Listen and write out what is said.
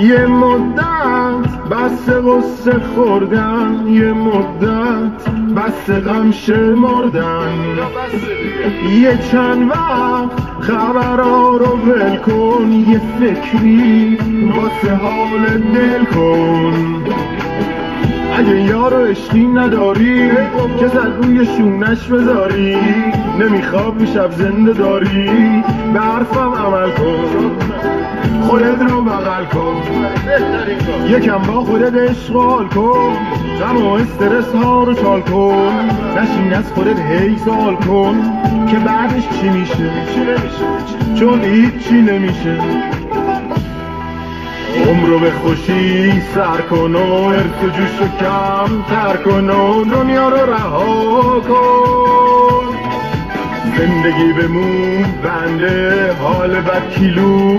یه مدت بس قصه خوردن، یه مدت بس غم شمردن، یه چند وقت خبرها رو ول کن، یه فکری واسه حال دل کن. اگه یارو عشقی نداری که زد روی شونش بذاری، نمیخواب شب زنده داری، به حرفم عمل کن، خودت رو بغل کن، یکم با خودت اشغال کن، غم و استرس ها رو چال کن، نشین از خودت هی سوال کن که بعدش چی میشه، چون هیچی نمیشه. عمر رو به خوشی سر کن و ارث و جوش رو کم تر کن و دنیا رو رها کن. زندگی بمون بنده حال بد کیلو